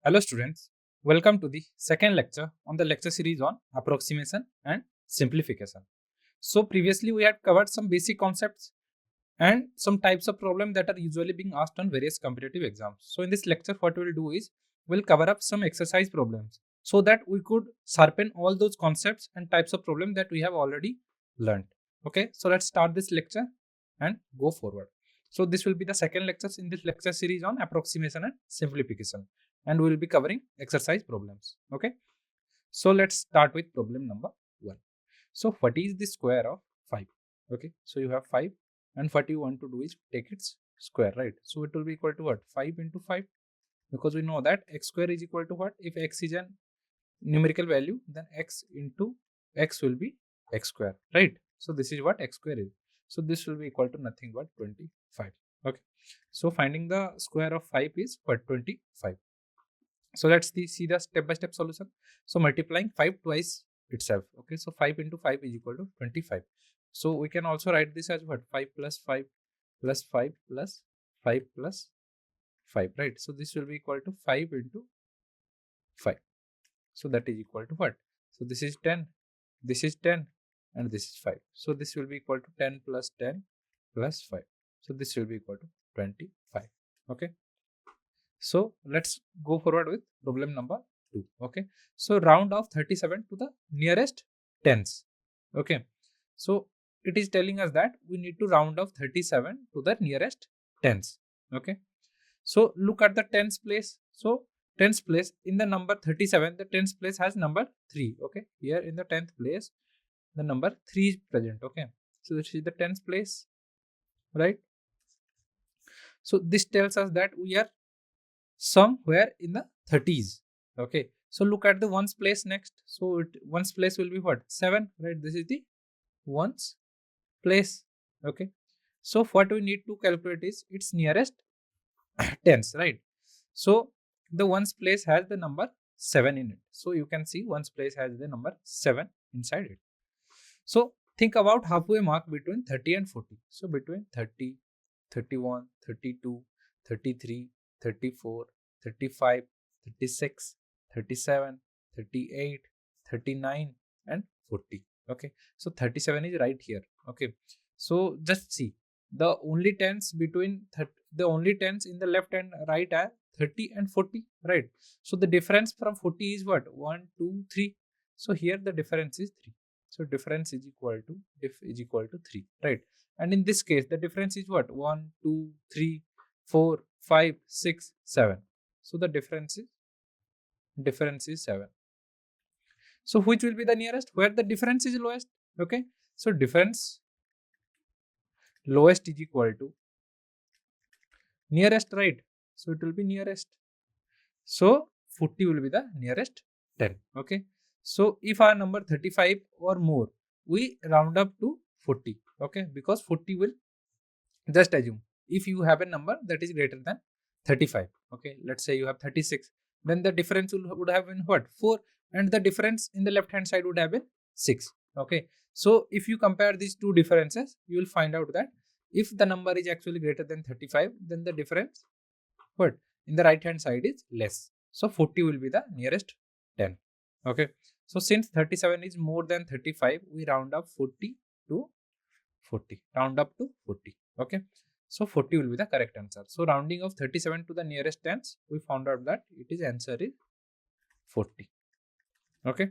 Hello students, welcome to the second lecture on the lecture series on approximation and simplification. So previously we had covered some basic concepts and some types of problems that are usually being asked on various competitive exams. So in this lecture what we will do is we'll cover up some exercise problems so that we could sharpen all those concepts and types of problems that we have already learned. Okay, so let's start this lecture and go forward. So this will be the second lecture in this lecture series on approximation and simplification, and we will be covering exercise problems. Okay, so let's start with problem number 1. So what is the square of 5? Okay, so you have 5 and what you want to do is take its square, right? So it will be equal to what? 5 into 5, because we know that x square is equal to what? If x is a numerical value, then x into x will be x square, right? So this is what x square is. So this will be equal to nothing but 25. Okay, so finding the square of 5 is what? 25. So let's see the step-by-step solution. So multiplying 5 twice itself. Okay, so 5 into 5 is equal to 25. So we can also write this as what? 5 plus 5 plus 5 plus 5 plus 5, right? So this will be equal to 5 into 5. So that is equal to what? So this is 10, this is 10, and this is 5. So this will be equal to 10 plus 10 plus 5. So this will be equal to 25. Okay. So let's go forward with problem number 2. Okay. So round off 37 to the nearest tens. Okay. So it is telling us that we need to round off 37 to the nearest tens. Okay. So look at the tens place. So tens place in the number 37, the tens place has number 3. Okay. Here in the 10th place, the number 3 is present. Okay. So this is the tens place, right? So this tells us that we are somewhere in the 30s. Okay, so look at the ones place next. So ones place will be what? 7, right? This is the ones place. Okay, so what we need to calculate is its nearest tens, right? So the ones place has the number 7 in it. So you can see ones place has the number 7 inside it. So think about halfway mark between 30 and 40. So between 30, 31, 32, 33, 34, 35, 36, 37, 38, 39, and 40. Okay, so 37 is right here. Okay, so just see the only tens between the only tens in the left and right are 30 and 40, right? So the difference from 40 is what? 1, 2, 3. So here the difference is 3. So difference is equal to is equal to 3, right? And in this case, the difference is what? 1, 2, 3, 4, 5, 6, 7. So the difference is 7. So which will be the nearest? Where the difference is lowest? Okay. So difference lowest is equal to nearest, right? So it will be nearest. So 40 will be the nearest 10. Okay. So if our number 35 or more, we round up to 40. Okay. Because 40 will, just assume, if you have a number that is greater than 35. Okay. Let's say you have 36. Then the difference would have been what? 4. And the difference in the left hand side would have been 6. Okay. So if you compare these two differences, you will find out that if the number is actually greater than 35, then the difference what? In the right hand side is less. So 40 will be the nearest 10. Okay. So since 37 is more than 35, we round up 40 to 40. Round up to 40. Okay. So 40 will be the correct answer. So rounding of 37 to the nearest tens, we found out that it is answer is 40. Okay.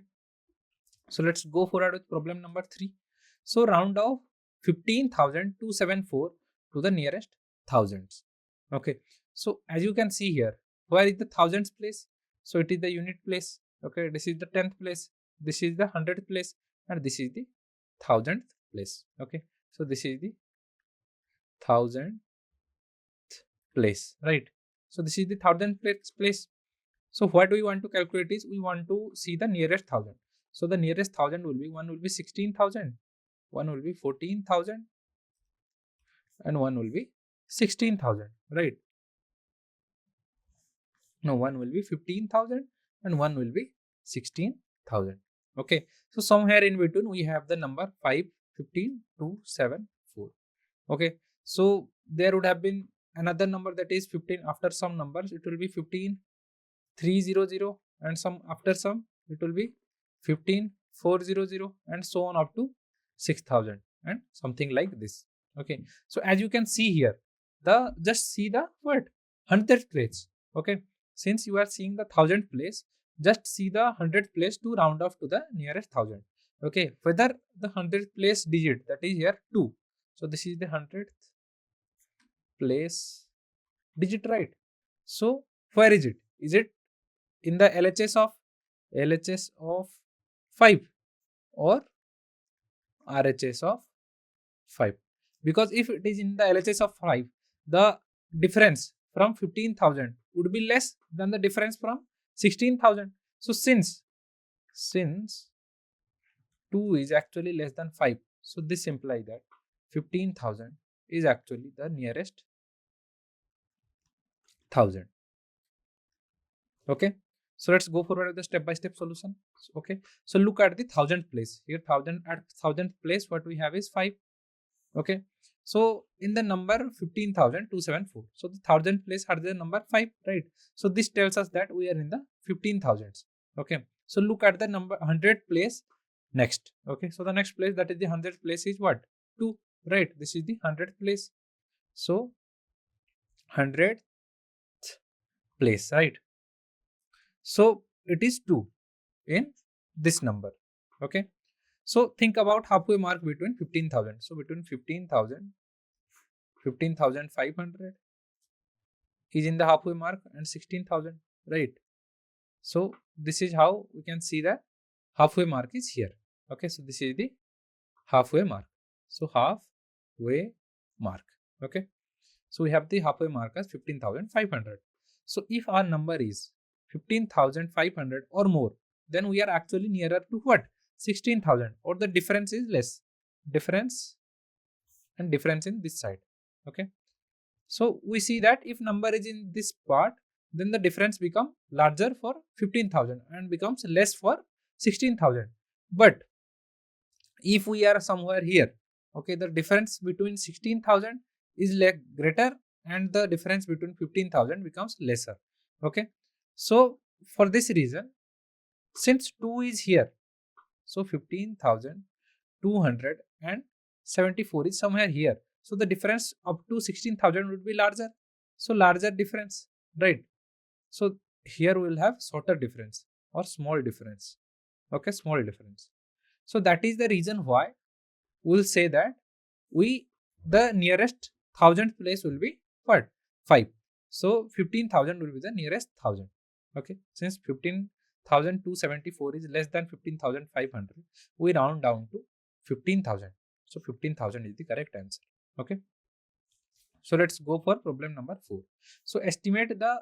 So let's go forward with problem number 3. So round off 15,274 to the nearest thousands. Okay. So as you can see here, where is the thousands place? So it is the unit place. Okay. This is the 10th place. This is the 100th place. And this is the 1000th place. Okay. So this is the 1000th place, right? So this is the 1000th place. So what we want to calculate is we want to see the nearest 1000. So the nearest 1000 will be, one will be 16,000, one will be 14,000, and one will be 16,000, right? No, one will be 15,000 and one will be 16,000. Okay. So somewhere in between we have the number 5, 15, 2, 7, 4. Okay. So there would have been another number that is 15. After some numbers, it will be 15, 300 and some after some it will be 15,400 and so on up to 6,000 and something like this. Okay, so as you can see here, the just see the what 100th place. Okay, since you are seeing the 1,000th place, just see the 100th place to round off to the nearest 1,000. Okay, whether the 100th place digit, that is here 2. So this is the 100th place digit, right? So where is it? Is it in the LHS of 5 or RHS of 5? Because if it is in the LHS of 5, the difference from 15,000 would be less than the difference from 16,000. So since 2 is actually less than 5, so this implies that 15,000 is actually the nearest 1,000. Okay, so let's go forward with the step-by-step solution. Okay, so look at the 1,000th place. Here 1,000 at 1,000th place, what we have is 5. Okay, so in the number 15,274, so the 1,000th place had the number 5, right? So this tells us that we are in the 15,000s. Okay, so look at the number 100th place next. Okay, so the next place, that is the 100th place, is what? 2, right? This is the 100th place. So 100th place, right? So it is 2 in this number. Okay, so think about halfway mark between 15,000. So between 15,000, 15,500 is in the halfway mark and 16,000, right? So this is how we can see that halfway mark is here. Okay, so this is the halfway mark. So halfway mark. Okay, so we have the halfway mark as 15,500. So if our number is 15,500 or more, then we are actually nearer to what? 16,000, or the difference is less. Difference and difference in this side. Okay, so we see that if number is in this part, then the difference become larger for 15,000 and becomes less for 16,000. But if we are somewhere here, okay, the difference between 16,000 is greater and the difference between 15,000 becomes lesser. Okay, so for this reason, since 2 is here, so 15,274 is somewhere here. So the difference up to 16,000 would be larger. So larger difference, right? So here we will have shorter difference or small difference. Okay, small difference. So that is the reason why we'll say that the nearest 1,000th place will be what? 5. So 15,000 will be the nearest 1,000. Okay, since 15,274 is less than 15,500, we round down to 15,000. So 15,000 is the correct answer. Okay, so let's go for problem number 4. So estimate the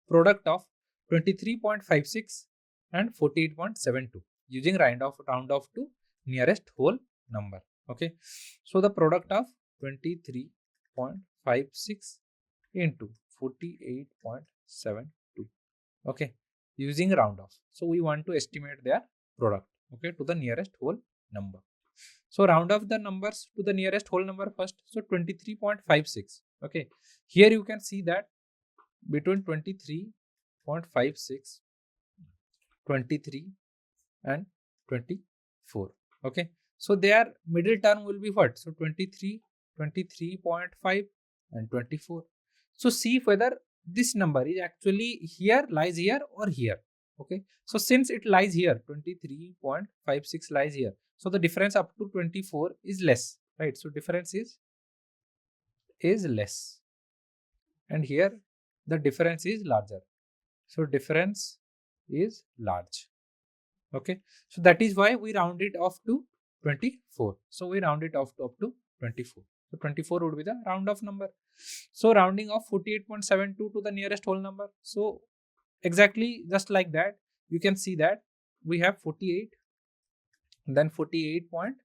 product of 23.56 and 48.72 using round off to nearest whole number. Okay, so the product of 23.56 into 48.72. Okay, using round off. So we want to estimate their product, okay, to the nearest whole number. So round off the numbers to the nearest whole number first. So 23.56. Okay, here you can see that between 23.56, 23 and 24. Okay, so their middle term will be what? So 23, 23.5 and 24. So see whether this number is actually here, lies here or here. Okay, so since it lies here, 23.56 lies here, so the difference up to 24 is less, right? So difference is less, and here the difference is larger. So difference is large. Okay, so that is why we round it off to 24. So we round it off to up to 24. So 24 would be the round off number. So rounding off 48.72 to the nearest whole number. So exactly just like that, you can see that we have 48, then 48.5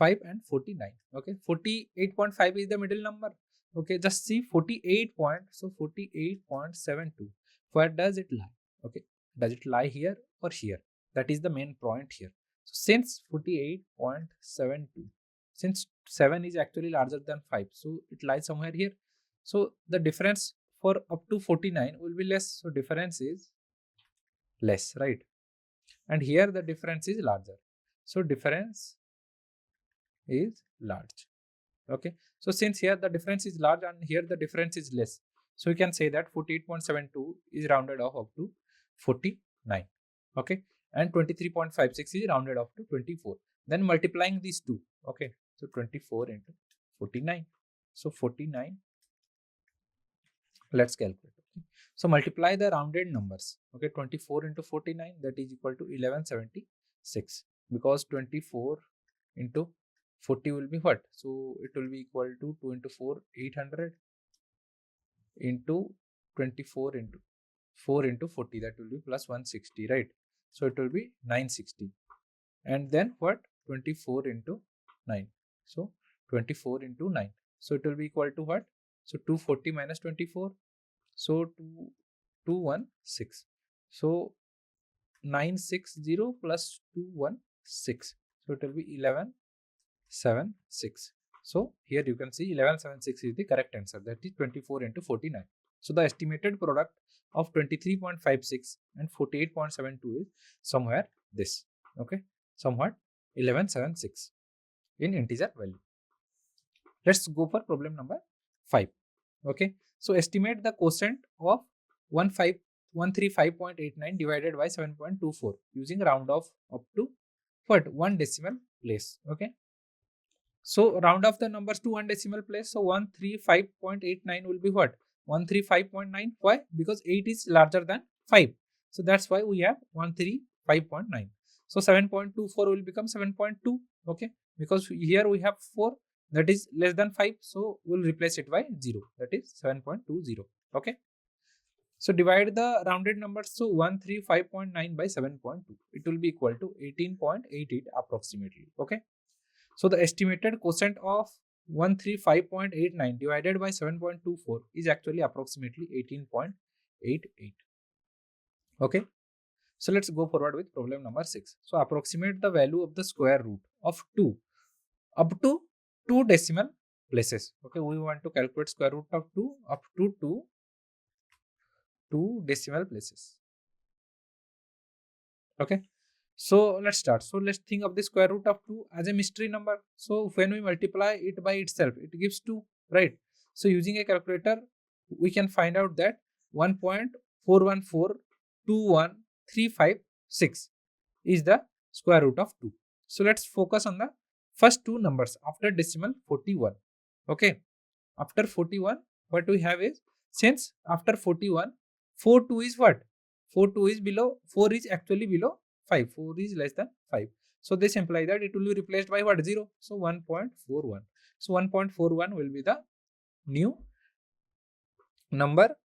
and 49. Okay, 48.5 is the middle number. Okay, just see 48 point. So 48.72. Where does it lie? Okay, does it lie here or here? That is the main point here. So since 48.72, since 7 is actually larger than 5, so it lies somewhere here. So the difference for up to 49 will be less. So difference is less, right? And here the difference is larger. So difference is large. Okay. So since here the difference is large and here the difference is less, so we can say that 48.72 is rounded off up to 49. Okay. And 23.56 is rounded off to 24. Then multiplying these two. Okay. So 24 into 49. So 49. Let's calculate. Okay. So multiply the rounded numbers. Okay. 24 into 49, that is equal to 1176, because 24 into 40 will be what? So it will be equal to 2 into 4, 800 into 24 into 4 into 40, that will be plus 160, right? So it will be 960. And then what? 24 into 9. So 24 into 9. So it will be equal to what? So 240 minus 24. So 216. So 960 plus 216. So it will be 1176. So here you can see 1176 is the correct answer. That is 24 into 49. So the estimated product of 23.56 and 48.72 is somewhere this. Okay. Somewhat 1176 in integer value. Let's go for problem number 5. Okay. So estimate the quotient of 135.89 divided by 7.24 using round off up to what? 1 decimal place. Okay. So round off the numbers to 1 decimal place. So 135.89 will be what? 135.9. Why? Because 8 is larger than 5. So that's why we have 135.9. So 7.24 will become 7.2. Okay. Because here we have 4 that is less than 5. So we'll replace it by 0. That is 7.20. Okay. So divide the rounded numbers. So 135.9 by 7.2. It will be equal to 18.88 approximately. Okay. So the estimated quotient of 135.89 divided by 7.24 is actually approximately 18.88. Okay. So let's go forward with problem number 6. So approximate the value of the square root of 2 up to 2 decimal places. Okay. We want to calculate square root of 2 up to 2 decimal places. Okay. So let's start. So let's think of the square root of 2 as a mystery number. So when we multiply it by itself, it gives 2, right? So using a calculator, we can find out that 1.41421356 is the square root of 2. So let's focus on the first two numbers after decimal 41. Okay. After 41, what we have is, since after 41, 42 is what? 42 is below, 4 is actually below 5. 4 is less than 5. So this implies that it will be replaced by what? 0. So 1.41. So 1.41 will be the new number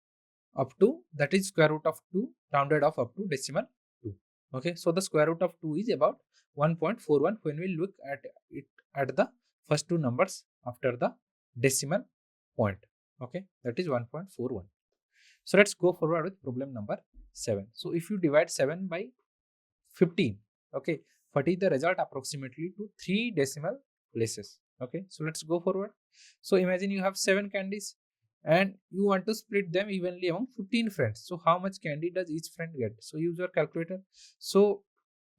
up to, that is square root of 2 rounded off up to decimal 2. Okay. So the square root of 2 is about 1.41 when we look at it at the first two numbers after the decimal point. Okay. That is 1.41. So let's go forward with problem number 7. So if you divide 7 by 15, okay, what is the result approximately to 3 decimal places? Okay, so let's go forward. So imagine you have 7 candies and you want to split them evenly among 15 friends. So how much candy does each friend get? So use your calculator. So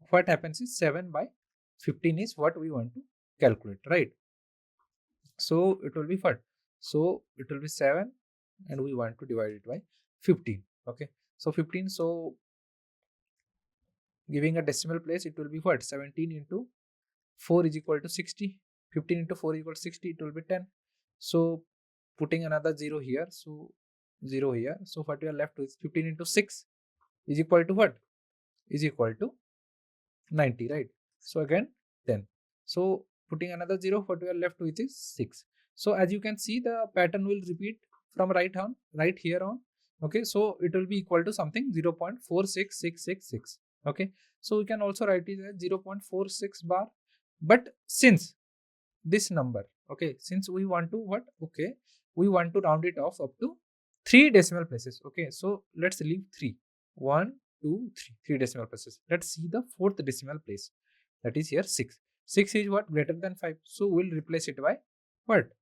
what happens is 7 by 15 is what we want to calculate, right? So it will be what? So it will be 7 and we want to divide it by 15. Okay, so 15. So giving a decimal place, it will be what? 17 into 4 is equal to 60. 15 into 4 is equal to 60. It will be 10. So putting another 0 here. So 0 here. So what we are left with, 15 into 6 is equal to what? Is equal to 90, right? So again 10. So putting another 0, what we are left with is 6. So as you can see, the pattern will repeat from right here on. Okay, so it will be equal to something 0.46666. Okay, so we can also write it as 0.46 bar. But since this number, okay, since we want to what? Okay, we want to round it off up to 3 decimal places. Okay, so let's leave 3. 1, 2, 3. 3 decimal places. Let's see the 4th decimal place. That is here 6. 6 is what? Greater than 5. So we'll replace it by what?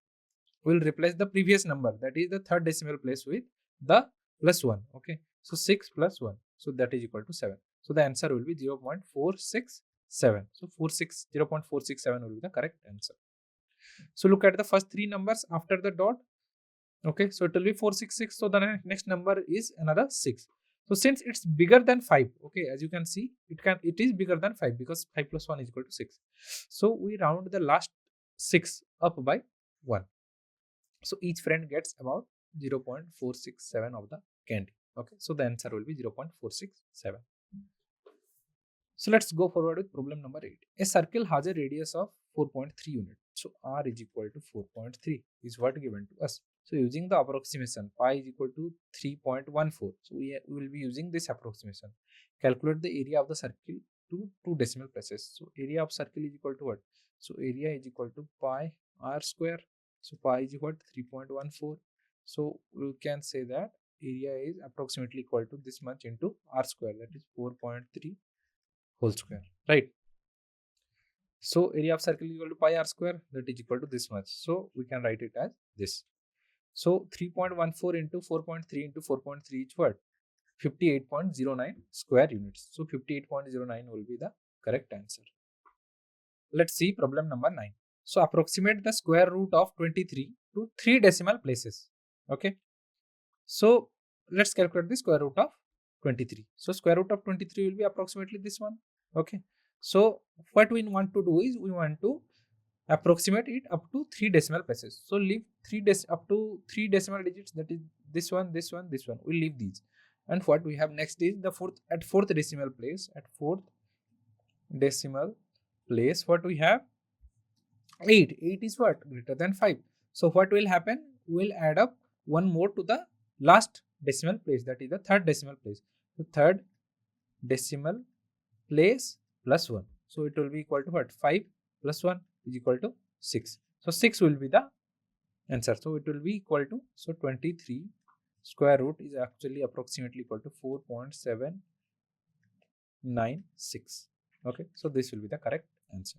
We'll replace the previous number, that is the 3rd decimal place, with the plus 1. Okay, so 6 plus 1. So that is equal to 7. So the answer will be 0.467. So 0.467 will be the correct answer. So look at the first three numbers after the dot. Okay, so it will be 466. So the next number is another 6. So since it's bigger than 5, okay, as you can see, it is bigger than 5 because 5 plus 1 is equal to 6. So we round the last 6 up by 1. So each friend gets about 0.467 of the candy. Okay, so the answer will be 0.467. So let's go forward with problem number 8. A circle has a radius of 4.3 units. So r is equal to 4.3 is what given to us. So using the approximation, pi is equal to 3.14. So we will be using this approximation. Calculate the area of the circle to 2 decimal places. So area of circle is equal to what? So area is equal to pi r square. So pi is equal to 3.14. So we can say that area is approximately equal to this much into r square, that is 4.3 whole square, right? So area of circle is equal to pi r square, that is equal to this much. So we can write it as this. So 3.14 into 4.3 into 4.3 is what? 58.09 square units. So 58.09 will be the correct answer. Let's see problem number 9. So approximate the square root of 23 to 3 decimal places. Okay. So let's calculate the square root of 23. So square root of 23 will be approximately this one. Okay. So what we want to do is we want to approximate it up to 3 decimal places. So leave up to 3 decimal digits, that is this one, this one, this one. We leave these. And what we have next is the fourth decimal place. At fourth decimal place, what we have? 8. 8 is what? Greater than 5. So what will happen? We will add up one more to the last decimal place, that is the third decimal place. So third decimal place plus 1. So it will be equal to what? 5 plus 1 is equal to 6. So 6 will be the answer. So it will be equal to, so 23 square root is actually approximately equal to 4.796. Okay, so this will be the correct answer.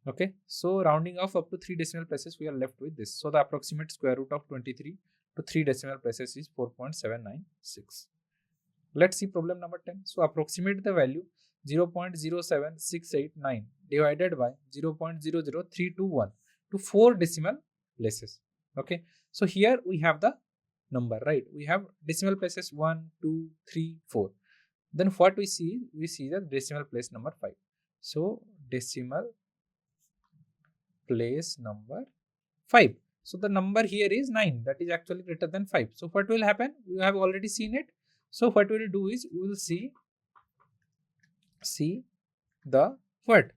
Okay, so rounding off up to 3 decimal places, we are left with this. So the approximate square root of 23 to 3 decimal places is 4.796. Let's see problem number 10. So approximate the value 0.07689 divided by 0.00321 to 4 decimal places. Okay, so here we have the number, right? We have decimal places 1, 2, 3, 4. Then what we see? We see the decimal place number 5. So decimal place number 5. So the number here is 9, that is actually greater than 5. So what will happen? We have already seen it. So what we will do is we will see the what?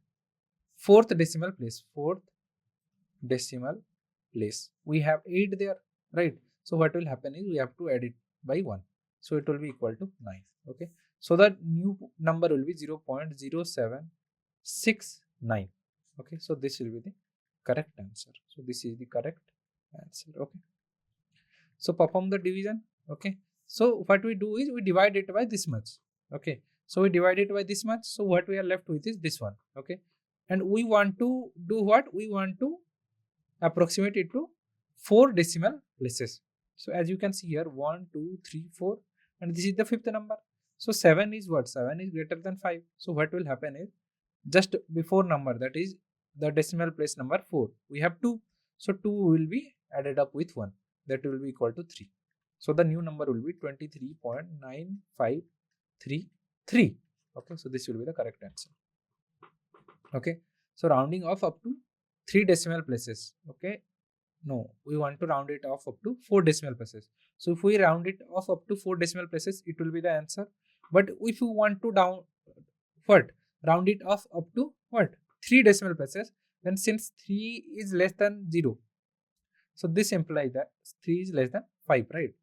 Fourth decimal place. Fourth decimal place. We have 8 there, right? So what will happen is we have to add it by 1. So it will be equal to 9. Okay. So the new number will be 0.0769. Okay. So this will be the correct answer. So this is the correct answer. Okay. So perform the division. Okay. So what we do is we divide it by this much. Okay. So we divide it by this much. So what we are left with is this one. Okay. And we want to do what? We want to approximate it to 4 decimal places. So as you can see here, 1, 2, 3, 4, and this is the 5th number. So 7 is what? 7 is greater than 5. So what will happen is just before number, that is the decimal place number 4, we have 2. So 2 will be added up with 1, that will be equal to 3. So the new number will be 23.9533. Okay, so this will be the correct answer. Okay, so rounding off up to 3 decimal places. Okay, no, we want to round it off up to 4 decimal places. So if we round it off up to 4 decimal places, it will be the answer. But if you want to round it off up to what? 3 decimal places, then since 3 is less than 0, so this implies that 3 is less than 5, right?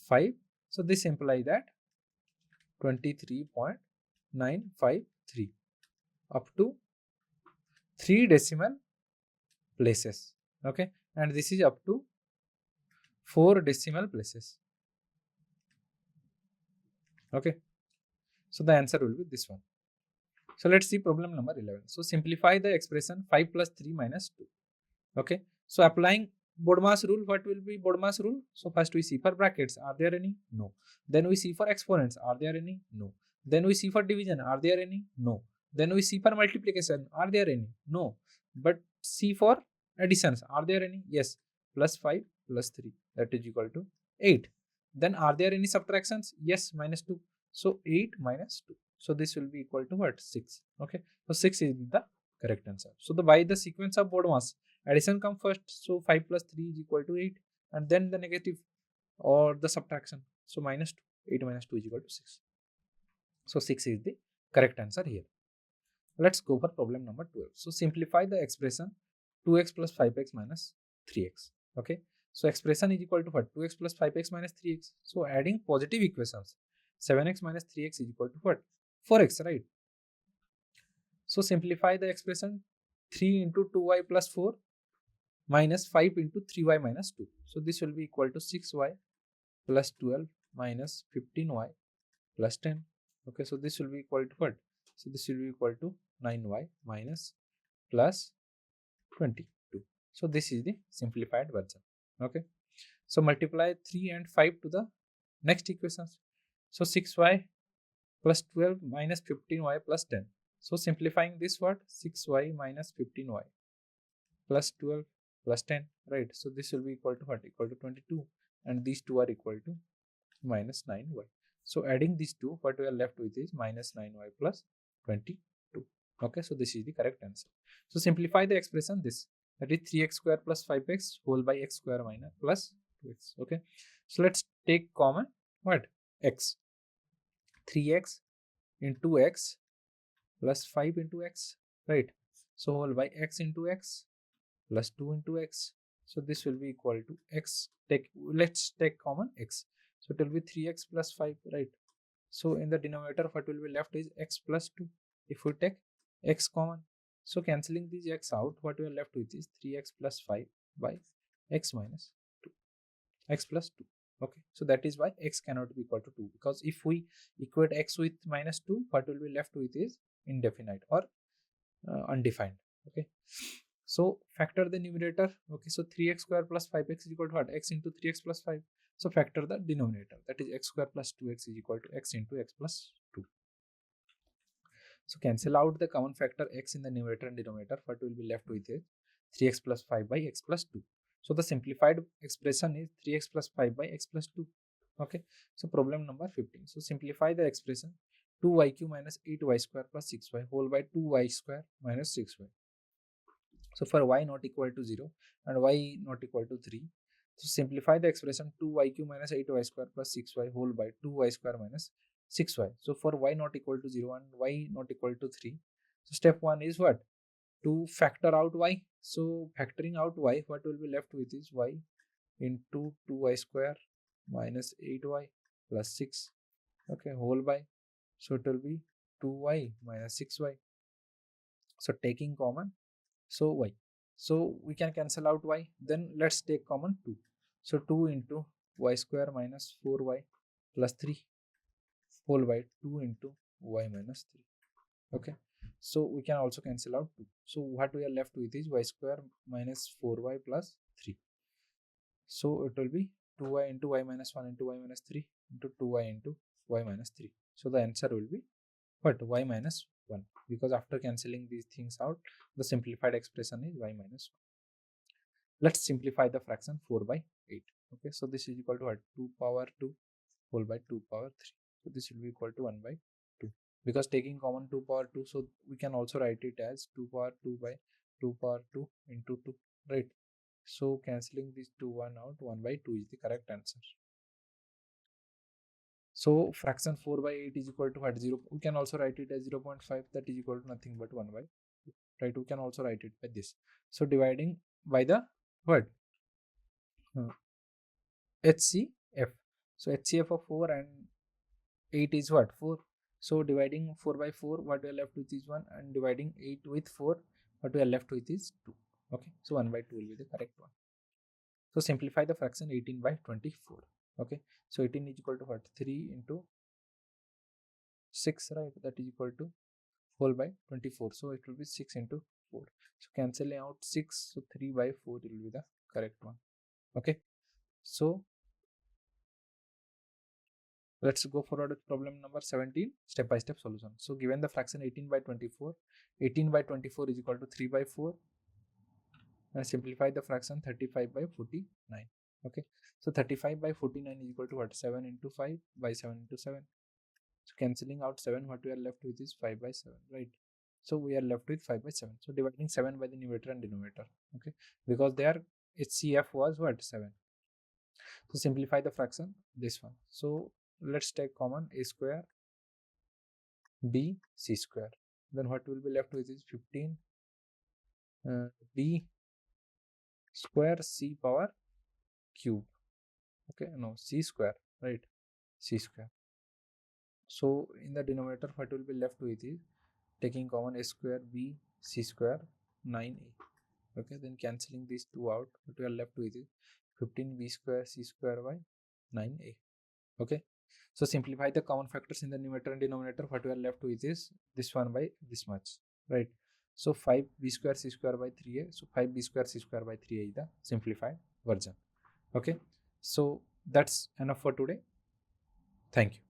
5. So this implies that 23.953 up to 3 decimal places. Okay, and this is up to 4 decimal places. Okay, so the answer will be this one. So let's see problem number 11. So simplify the expression 5 plus 3 minus 2. Okay, so applying Bodmas rule, what will be Bodmas rule? So first we see for brackets, are there any? No. Then we see for exponents, are there any? No. Then we see for division, are there any? No. Then we see for multiplication, are there any? No. But see for additions, are there any? Yes. Plus 5 plus 3, that is equal to 8. Then are there any subtractions? Yes, minus 2. So 8 minus 2. So this will be equal to what? 6. Okay. So 6 is the correct answer. So by the sequence of board mass, addition come first. So 5 plus 3 is equal to 8. And then the negative or the subtraction. So minus 2. 8 minus 2 is equal to 6. So 6 is the correct answer here. Let's go for problem number 12. So simplify the expression 2x plus 5x minus 3x. Okay. So expression is equal to what? 2x plus 5x minus 3x. So adding positive equations, 7x minus 3x is equal to what? 4x, right? So simplify the expression 3 into 2y plus 4 minus 5 into 3y minus 2. So this will be equal to 6y plus 12 minus 15y plus 10. Okay, so this will be equal to what? So this will be equal to 9y minus plus 22. So this is the simplified version. Okay, so multiply 3 and 5 to the next equations. So 6y plus 12 minus 15y plus 10. So simplifying this, what? 6y minus 15y plus 12 plus 10, right? So this will be equal to what? Equal to 22, and these two are equal to minus 9y. So adding these two, what we are left with is minus 9y plus 22. Okay, so this is the correct answer. So simplify the expression this, that is 3x square plus 5x whole by x square minus plus 2x. Okay, so let's take common what? X. 3x into x plus 5 into x, right? So whole by x into x plus 2 into x. So this will be equal to x. Let's take common x. So it will be 3x plus 5, right? So in the denominator, what will be left is x plus 2. If we take x common, so cancelling these x out, what we are left with is 3x plus 5 by x minus 2, x plus 2. Okay, so that is why x cannot be equal to 2, because if we equate x with minus 2, what will be left with is indefinite or undefined. Okay, so factor the numerator. Okay, so 3x square plus 5x is equal to what? X into 3x plus 5. So factor the denominator, that is x square plus 2x is equal to x into x plus 2. So cancel out the common factor x in the numerator and denominator. What will be left with is 3x plus 5 by x plus 2. So the simplified expression is 3x plus 5 by x plus 2. Okay, so problem number 15. So simplify the expression 2yq minus 8y square plus 6y whole by 2y square minus 6y. So for y not equal to 0 and y not equal to 3, so simplify the expression 2yq minus 8y square plus 6y whole by 2y square minus 6y. So for y not equal to 0 and y not equal to 3, so step 1 is what? To factor out y. So factoring out y, what will be left with is y into 2y square minus 8y plus 6. Okay, whole by, so it will be 2y minus 6y. So taking common, so y, so we can cancel out y. Then let's take common 2. So 2 into y square minus 4y plus 3 whole by 2 into y minus 3. Okay, so we can also cancel out 2. So what we are left with is y square minus 4y plus 3. So it will be 2y into y minus 1 into y minus 3 into 2y into y minus 3. So the answer will be what? Y minus 1, because after cancelling these things out, the simplified expression is y minus 1. Let's simplify the fraction 4 by 8. Okay, so this is equal to what? 2 power 2 whole by 2 power 3. So this will be equal to 1 by 2, because taking common 2 power 2, so we can also write it as 2 power 2 by 2 power 2 into 2, right? So cancelling these 2 1 out, 1 by 2 is the correct answer. So fraction 4 by 8 is equal to what? 0. We can also write it as 0.5, that is equal to nothing but 1 by 2, right? We can also write it by this. So dividing by the what? HCF. So HCF of 4 and 8 is what? 4. So dividing 4 by 4, what we are left with is 1, and dividing 8 with 4, what we are left with is 2. Okay, so 1 by 2 will be the correct one. So simplify the fraction 18 by 24. Okay, so 18 is equal to what? 3 into 6, right? That is equal to whole by 24. So it will be 6 into 4. So cancelling out 6, so 3 by 4 will be the correct one. Okay, so Let's go forward with problem number 17, step-by-step solution. So given the fraction 18 by 24, 18 by 24 is equal to 3 by 4. And simplify the fraction 35 by 49. Okay, so 35 by 49 is equal to what? 7 into 5 by 7 into 7. So cancelling out 7, what we are left with is 5 by 7, right? So we are left with 5 by 7. So dividing 7 by the numerator and denominator, okay, because their HCF was what? 7. So simplify the fraction, this one. So let's take common a square b c square. Then what will be left with is 15 b square c power cube. Okay, no, c square, right? C square. So in the denominator, what will be left with is taking common a square b c square 9a. Okay, then cancelling these two out, what we are left with is 15b square c square by 9a. Okay, so simplify the common factors in the numerator and denominator. What we are left with is this one by this much, right? So 5b square c square by 3a. So 5b square c square by 3a is the simplified version. Okay, so that's enough for today. Thank you.